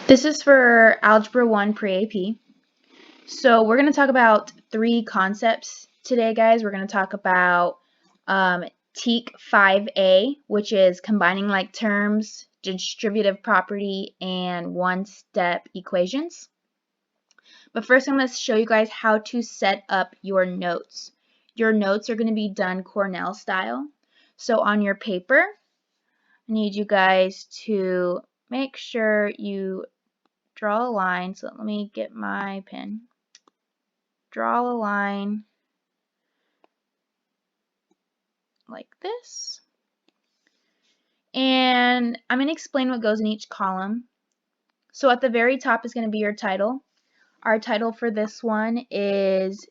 This is for Algebra 1 Pre-AP. So we're going to talk about three concepts today, guys. We're going to talk about TEK 5A, which is combining like terms, distributive property, and one-step equations. But first, I'm going to show you guys how to set up your notes. Your notes are going to be done Cornell style. So on your paper, I need you guys to make sure you draw a line. So let me get my pen. Draw a line like this. And I'm going to explain what goes in each column. So at the very top is going to be your title. Our title for this one is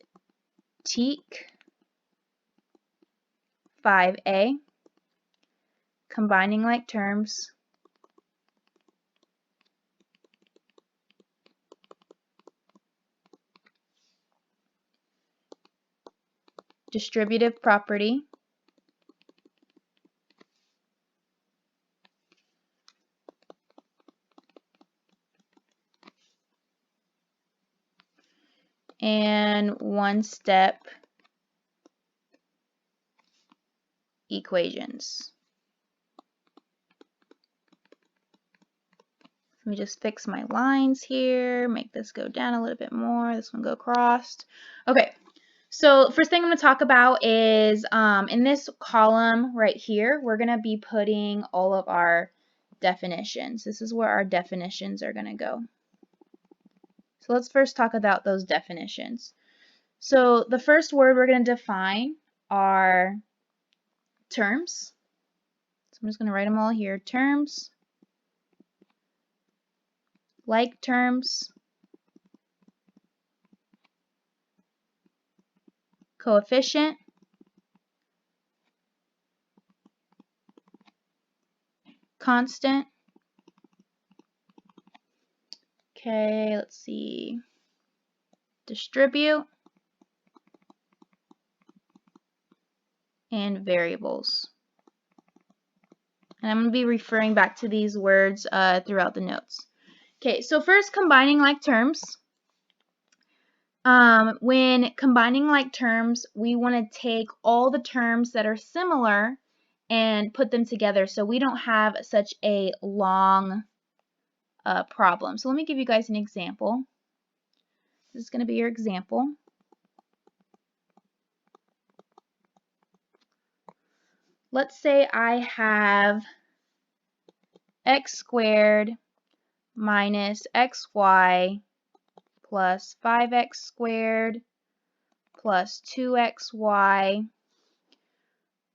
TEK 5A, combining like terms. Distributive property. And one-step equations. Let me just fix my lines here, make this go down a little bit more, this one go across. Okay, so first thing I'm going to talk about is in this column right here, we're going to be putting all of our definitions. This is where our definitions are going to go. So let's first talk about those definitions. So the first word we're going to define are terms. So I'm just going to write them all here. Terms, like terms, coefficient, constant. Okay, let's see. Distribute, and variables. And I'm going to be referring back to these words throughout the notes. Okay, so first, combining like terms. When combining like terms, we want to take all the terms that are similar and put them together so we don't have such a long problem. So let me give you guys an example. This is going to be your example. Let's say I have x squared minus xy plus 5x squared plus 2xy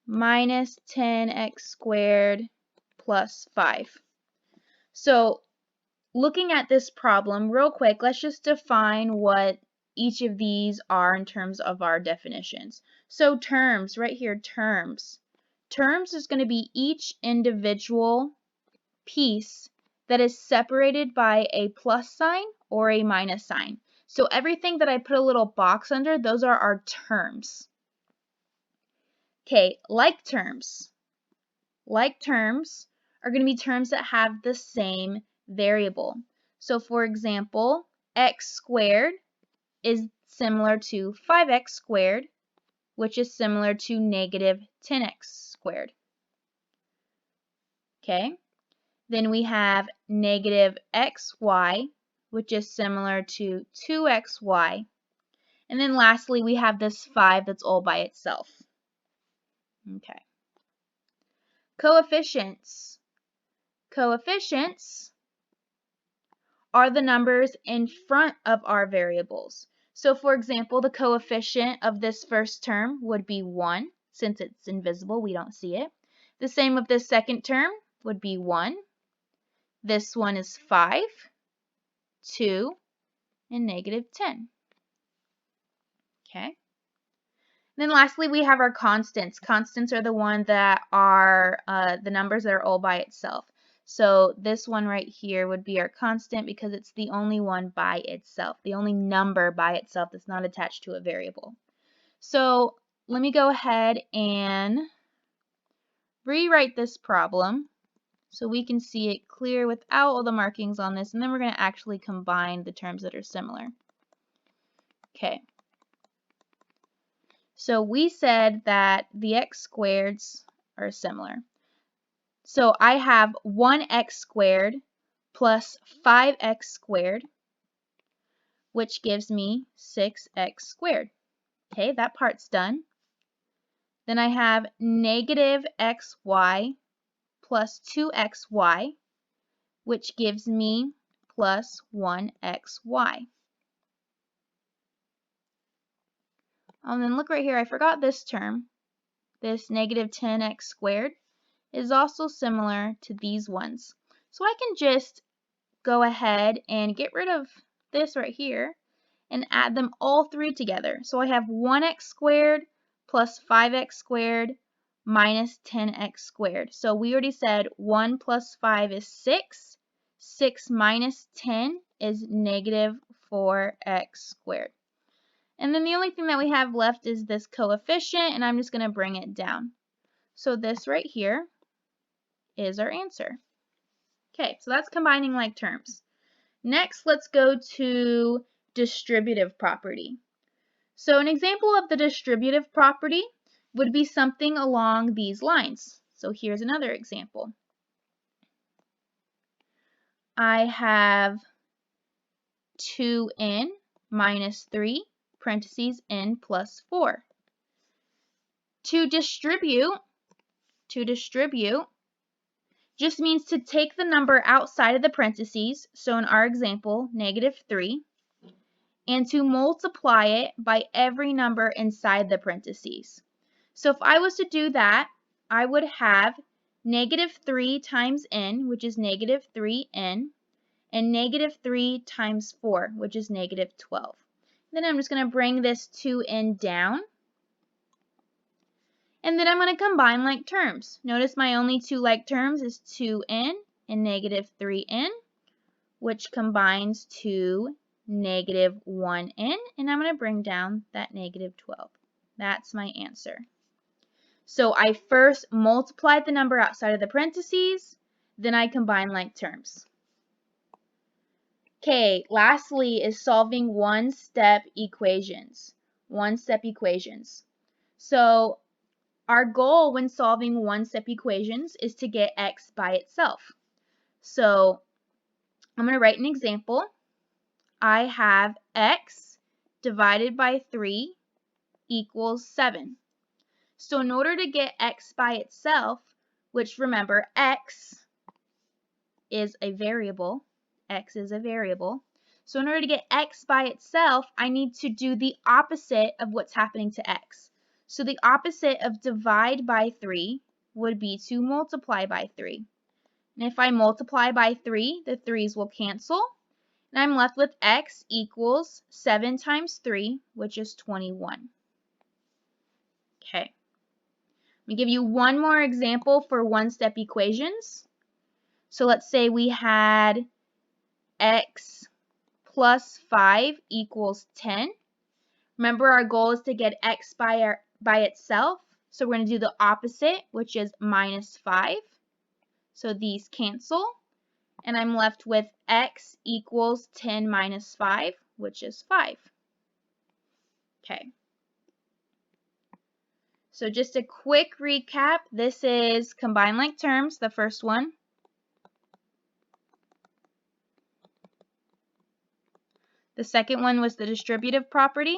minus 10x squared plus 5. So looking at this problem real quick, let's just define what each of these are in terms of our definitions. So terms, right here, terms. Terms is going to be each individual piece that is separated by a plus sign or a minus sign. So everything that I put a little box under, those are our terms. Okay, like terms. Like terms are going to be terms that have the same variable. So for example, x squared is similar to 5x squared, which is similar to negative 10x squared. Okay, then we have negative xy, which is similar to 2xy. And then lastly, we have this 5 that's all by itself. Okay. Coefficients. Coefficients are the numbers in front of our variables. So for example, the coefficient of this first term would be 1. Since it's invisible, we don't see it. The same with this second term would be 1. This one is 5, 2, and negative 10. Okay. Then lastly, we have our constants. Constants are the ones that are the numbers that are all by itself. So this one right here would be our constant because it's the only one by itself, the only number by itself that's not attached to a variable. So let me go ahead and rewrite this problem. so we can see it clear without all the markings on this, and then we're going to actually combine the terms that are similar. Okay. So we said that the x squareds are similar. So I have 1x squared plus 5x squared, which gives me 6x squared. Okay, that part's done. Then I have negative xy plus 2xy, which gives me plus 1xy. And then look right here, I forgot this term. This negative 10x squared is also similar to these ones. So I can just go ahead and get rid of this right here and add them all three together. So I have 1x squared plus 5x squared minus 10x squared. So we already said 1 plus 5 is 6. 6 minus 10 is negative 4x squared. And then the only thing that we have left is this coefficient, and I'm just going to bring it down. So this right here is our answer. Okay, so that's combining like terms. Next, let's go to distributive property. So an example of the distributive property would be something along these lines. So here's another example. I have 2n minus 3 parentheses n plus 4. To distribute just means to take the number outside of the parentheses, so in our example, negative 3, and to multiply it by every number inside the parentheses. So if I was to do that, I would have negative 3 times n, which is negative 3n, and negative 3 times 4, which is negative 12. Then I'm just going to bring this 2n down. And then I'm going to combine like terms. Notice my only two like terms is 2n and negative 3n, which combines to negative 1n, and I'm going to bring down that negative 12. That's my answer. So I first multiplied the number outside of the parentheses, then I combine like terms. Okay, lastly is solving one-step equations. One-step equations. So our goal when solving one-step equations is to get x by itself. So I'm going to write an example. I have x divided by 3 equals 7. So in order to get x by itself, which remember x is a variable, so in order to get x by itself, I need to do the opposite of what's happening to x. So the opposite of divide by 3 would be to multiply by 3. And if I multiply by 3, the 3's will cancel. And I'm left with x equals 7 times 3, which is 21. Okay. Let me give you one more example for one-step equations. So let's say we had x plus 5 equals 10. Remember, our goal is to get x by itself. So we're going to do the opposite, which is minus 5. So these cancel. And I'm left with x equals 10 minus 5, which is 5. Okay. So just a quick recap. This is combine like terms, the first one. The second one was the distributive property.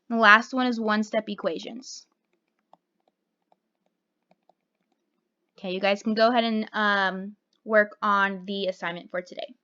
The last one is one-step equations. Okay, you guys can go ahead and work on the assignment for today.